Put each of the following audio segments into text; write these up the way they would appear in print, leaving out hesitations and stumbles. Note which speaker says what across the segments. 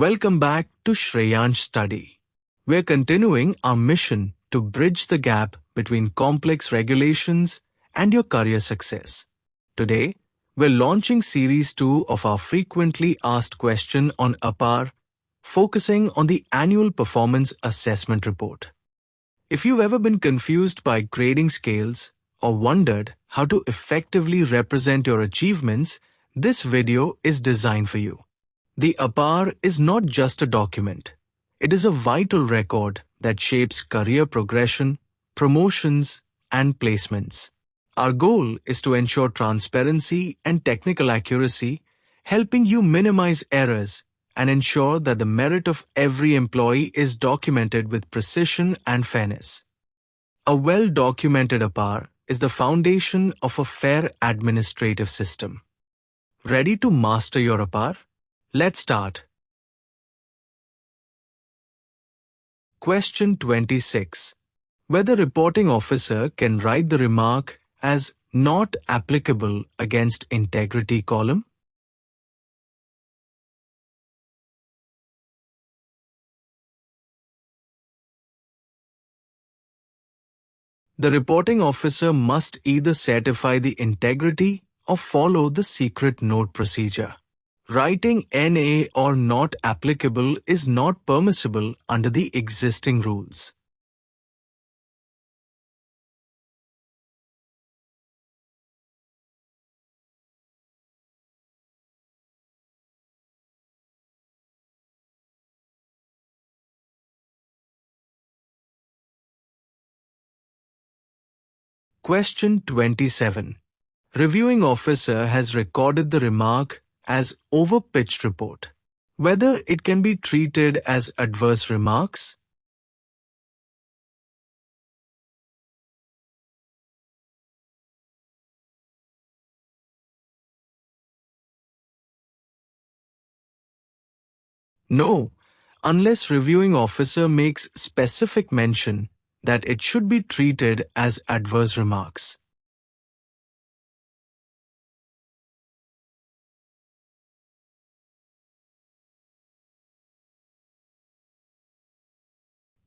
Speaker 1: Welcome back to Shreyansh Study. We're continuing our mission to bridge the gap between complex regulations and your career success. Today, we're launching Series 2 of our frequently asked question on Apar, focusing on the Annual Performance Assessment Report. If you've ever been confused by grading scales or wondered how to effectively represent your achievements, this video is designed for you. The Apar is not just a document. It is a vital record that shapes career progression, promotions, and placements. Our goal is to ensure transparency and technical accuracy, helping you minimize errors and ensure that the merit of every employee is documented with precision and fairness. A well-documented Apar is the foundation of a fair administrative system. Ready to master your Apar? Let's start. Question 26. Whether reporting officer can write the remark as not applicable against integrity column? The reporting officer must either certify the integrity or follow the secret note procedure. Writing NA or not applicable is not permissible under the existing rules. Question 27. Reviewing officer has recorded the remark as overpitched report. Whether it can be treated as adverse remarks? No, unless reviewing officer makes specific mention that it should be treated as adverse remarks.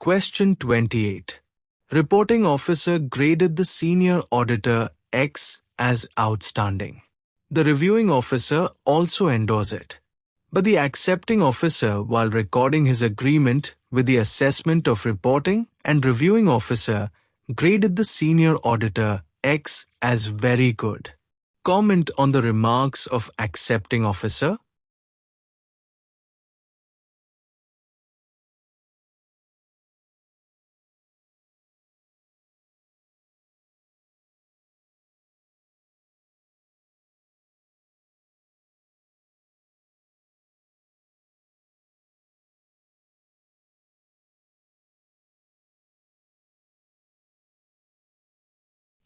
Speaker 1: Question 28. Reporting officer graded the senior auditor X as outstanding. The reviewing officer also endorsed it. But the accepting officer, while recording his agreement with the assessment of reporting and reviewing officer, graded the senior auditor X as very good. Comment on the remarks of accepting officer.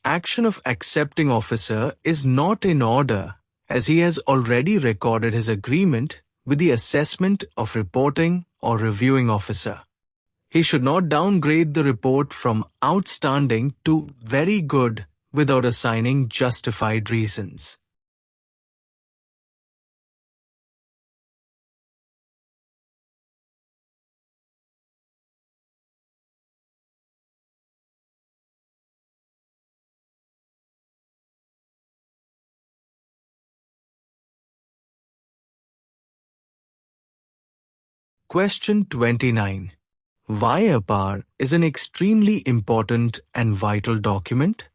Speaker 1: Action of accepting officer is not in order as he has already recorded his agreement with the assessment of reporting or reviewing officer. He should not downgrade the report from outstanding to very good without assigning justified reasons. Question 29. Why Apar is an extremely important and vital document?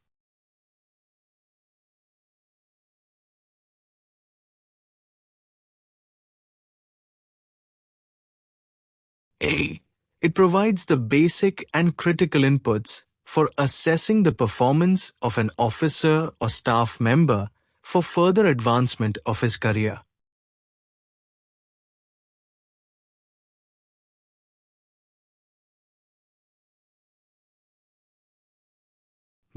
Speaker 1: A. It provides the basic and critical inputs for assessing the performance of an officer or staff member for further advancement of his career.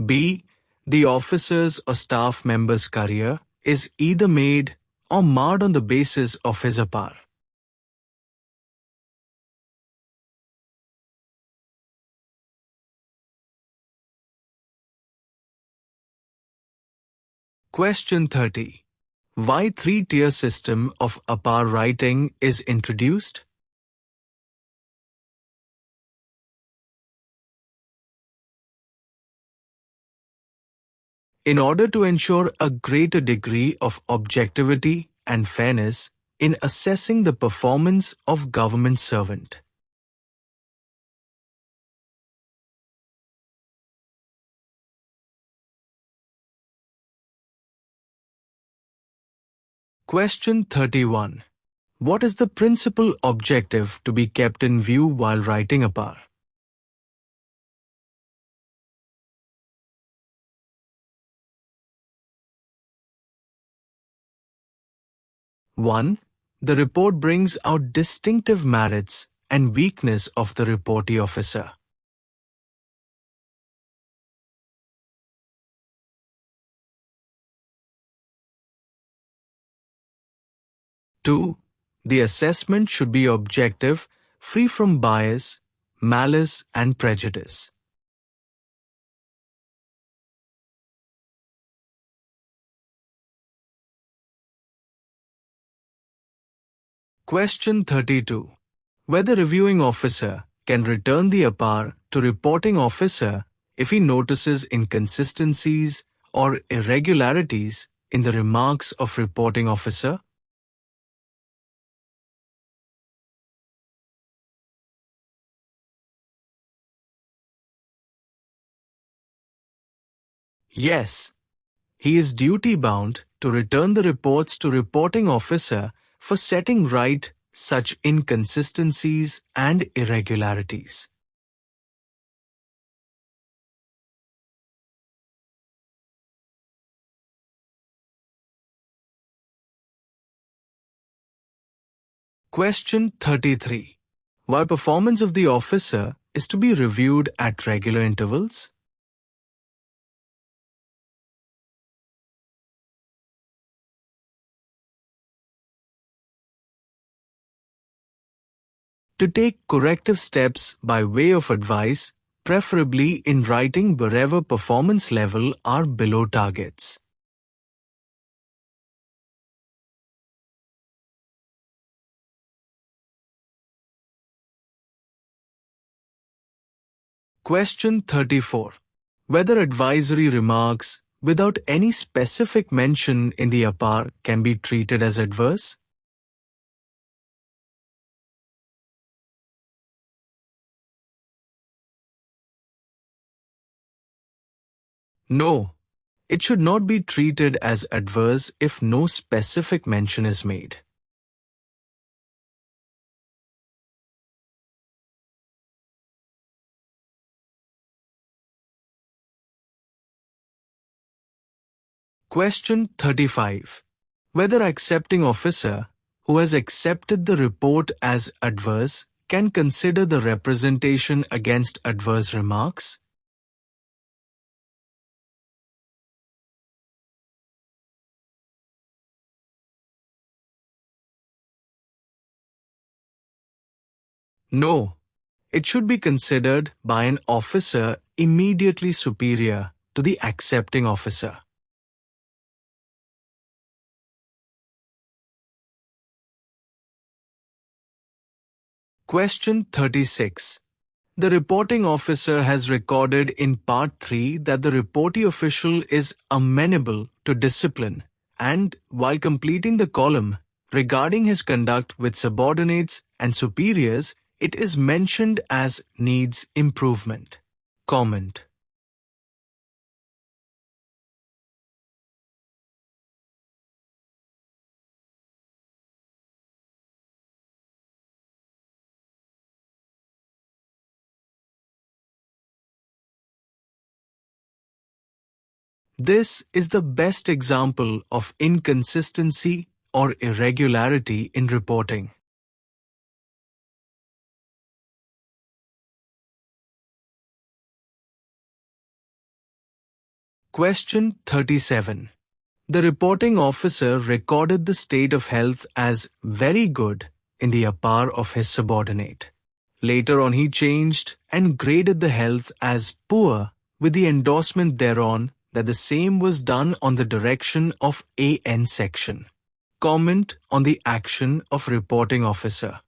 Speaker 1: B. The officer's or staff member's career is either made or marred on the basis of his Apar. Question 30. Why three-tier system of Apar writing is introduced? in order to ensure a greater degree of objectivity and fairness in assessing the performance of government servant. Question 31. What is the principal objective to be kept in view while writing Apar? One, the report brings out distinctive merits and weakness of the reportee officer. 2. The assessment should be objective, free from bias, malice, and prejudice. Question 32. Whether reviewing officer can return the Apar to reporting officer if he notices inconsistencies or irregularities in the remarks of reporting officer? Yes. He is duty-bound to return the reports to reporting officer for setting right such inconsistencies and irregularities. Question 33. Why performance of the officer is to be reviewed at regular intervals? To take corrective steps by way of advice, preferably in writing wherever performance level are below targets. Question 34. Whether advisory remarks without any specific mention in the Apar can be treated as adverse? No. It should not be treated as adverse if no specific mention is made. Question 35. Whether accepting officer who has accepted the report as adverse can consider the representation against adverse remarks? No. It should be considered by an officer immediately superior to the accepting officer. Question 36. The reporting officer has recorded in Part 3 that the reportee official is amenable to discipline and, while completing the column regarding his conduct with subordinates and superiors, it is mentioned as needs improvement. Comment. This is the best example of inconsistency or irregularity in reporting. Question 37. The reporting officer recorded the state of health as very good in the Apar of his subordinate. Later on he changed and graded the health as poor with the endorsement thereon that the same was done on the direction of AN section. Comment on the action of reporting officer.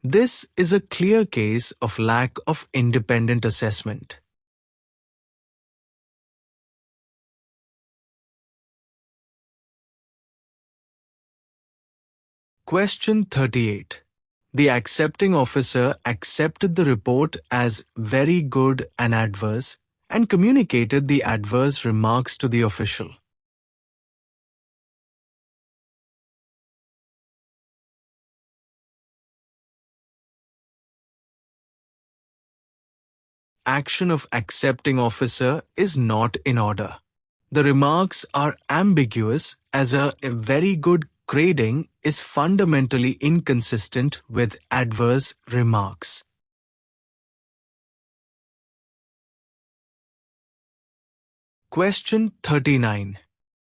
Speaker 1: This is a clear case of lack of independent assessment. Question 38. The accepting officer accepted the report as very good and adverse and communicated the adverse remarks to the official. Action of accepting officer is not in order. The remarks are ambiguous as a very good grading is fundamentally inconsistent with adverse remarks. Question 39.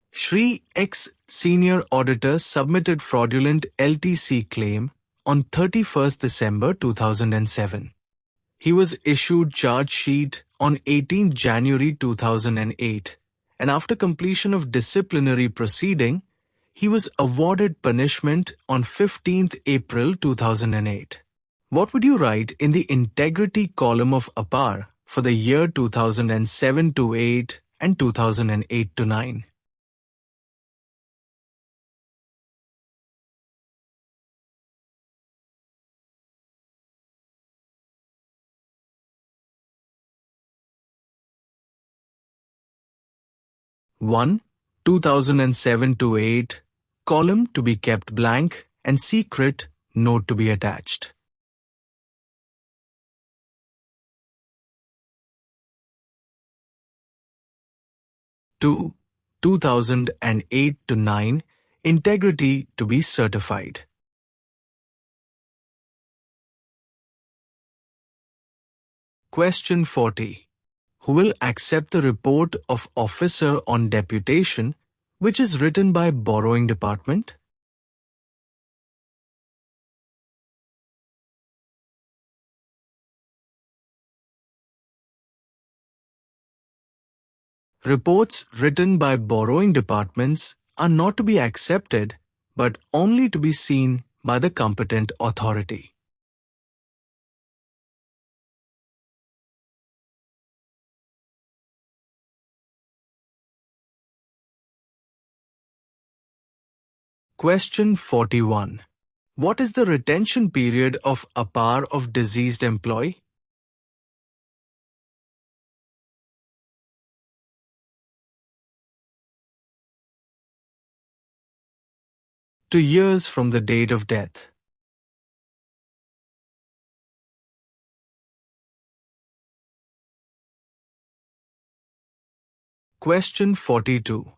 Speaker 1: Shri X senior auditor submitted fraudulent LTC claim on 31st December 2007. He was issued charge sheet on 18th January 2008, and after completion of disciplinary proceeding, he was awarded punishment on 15th April 2008. What would you write in the integrity column of Apar for the year 2007 to 8 and 2008 to 9? One, 2007 to 8, column to be kept blank and secret, note to be attached. 2, 2008 to 9, integrity to be certified. Question 40. Who will accept the report of officer on deputation, which is written by borrowing department? Reports written by borrowing departments are not to be accepted, but only to be seen by the competent authority. Question 41. What is the retention period of Apar of deceased employee? To years from the date of death. Question 42.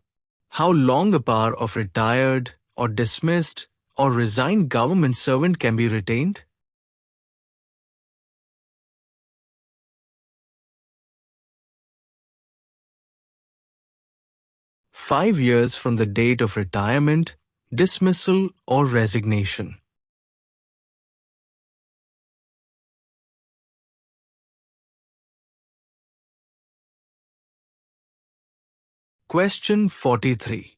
Speaker 1: How long Apar of retired or dismissed or resigned government servant can be retained? Five years from the date of retirement, dismissal or resignation. Question 43.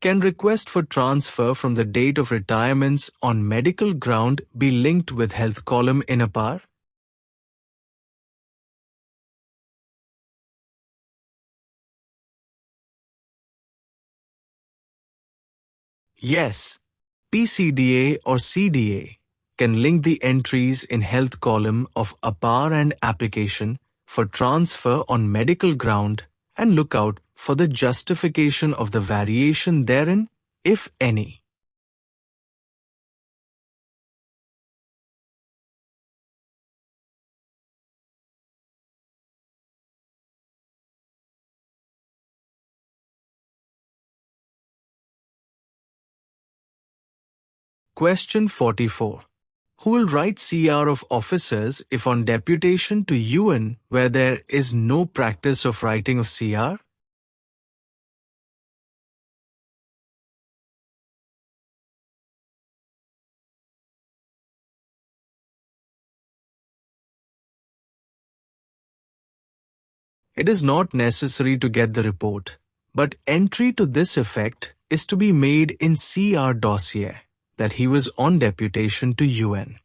Speaker 1: Can request for transfer from the date of retirements on medical ground be linked with health column in Apar? Yes. PCDA or CDA can link the entries in health column of Apar and application for transfer on medical ground and look out for the justification of the variation therein, if any. Question 44. Who will write CR of officers if on deputation to UN where there is no practice of writing of CR? It is not necessary to get the report, but entry to this effect is to be made in CR dossier that he was on deputation to UN.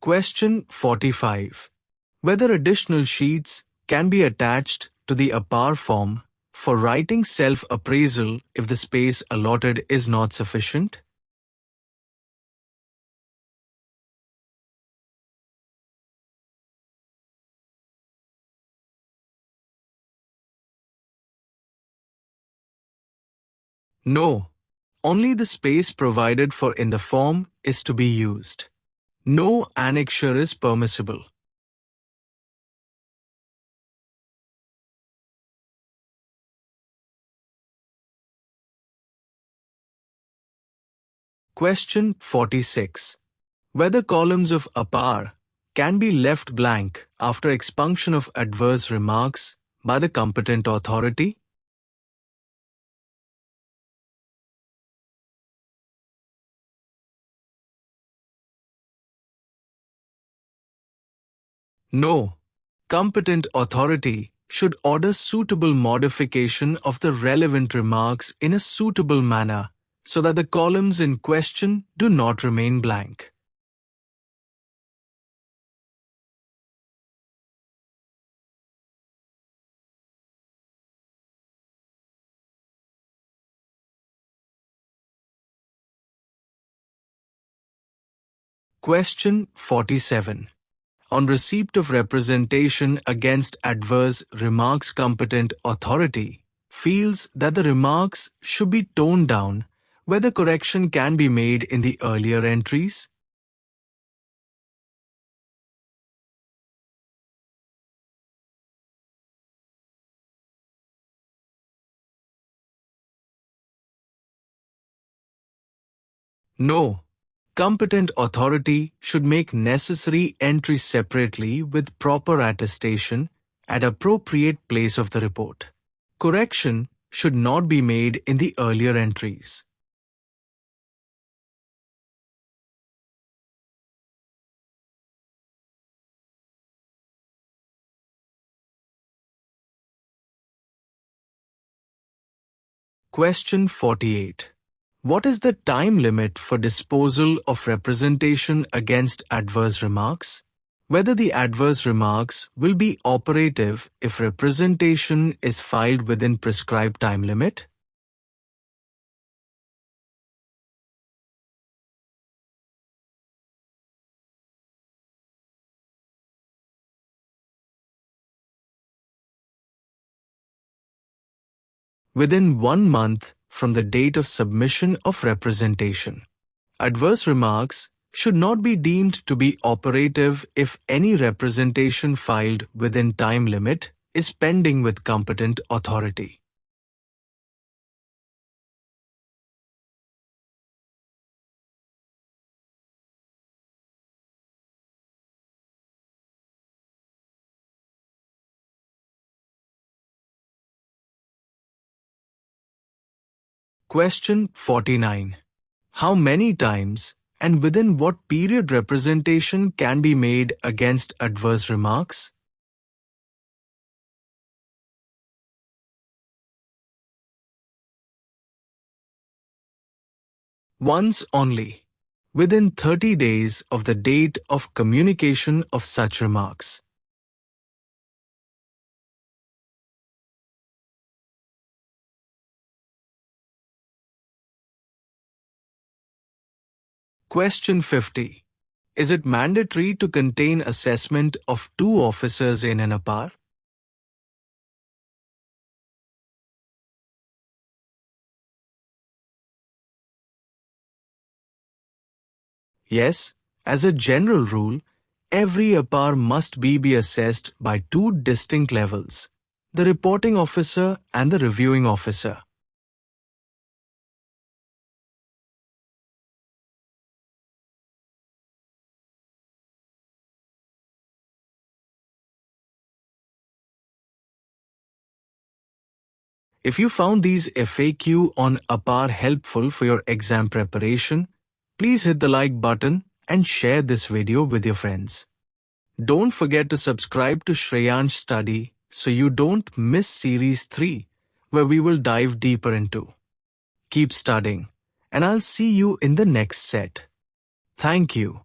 Speaker 1: Question 45. Whether additional sheets can be attached to the Apar form for writing self-appraisal if the space allotted is not sufficient? No. Only the space provided for in the form is to be used. No annexure is permissible. Question 46. Whether columns of Apar can be left blank after expunction of adverse remarks by the competent authority? No. Competent authority should order suitable modification of the relevant remarks in a suitable manner so that the columns in question do not remain blank. Question 47. On receipt of representation against adverse remarks, competent authority feels that the remarks should be toned down, whether correction can be made in the earlier entries? No. Competent authority should make necessary entries separately with proper attestation at appropriate place of the report. Correction should not be made in the earlier entries. Question 48. What is the time limit for disposal of representation against adverse remarks? Whether the adverse remarks will be operative if representation is filed within prescribed time limit? Within 1 month from the date of submission of representation. Adverse remarks should not be deemed to be operative if any representation filed within time limit is pending with competent authority. Question 49. How many times and within what period representation can be made against adverse remarks? Once only, within 30 days of the date of communication of such remarks. Question 50. Is it mandatory to contain assessment of 2 officers in an Apar? Yes, as a general rule, every Apar must be assessed by 2 distinct levels, the reporting officer and the reviewing officer. If you found these FAQ on Apar helpful for your exam preparation, please hit the like button and share this video with your friends. Don't forget to subscribe to Shreyansh Study so you don't miss Series 3, where we will dive deeper into. Keep studying, and I'll see you in the next set. Thank you.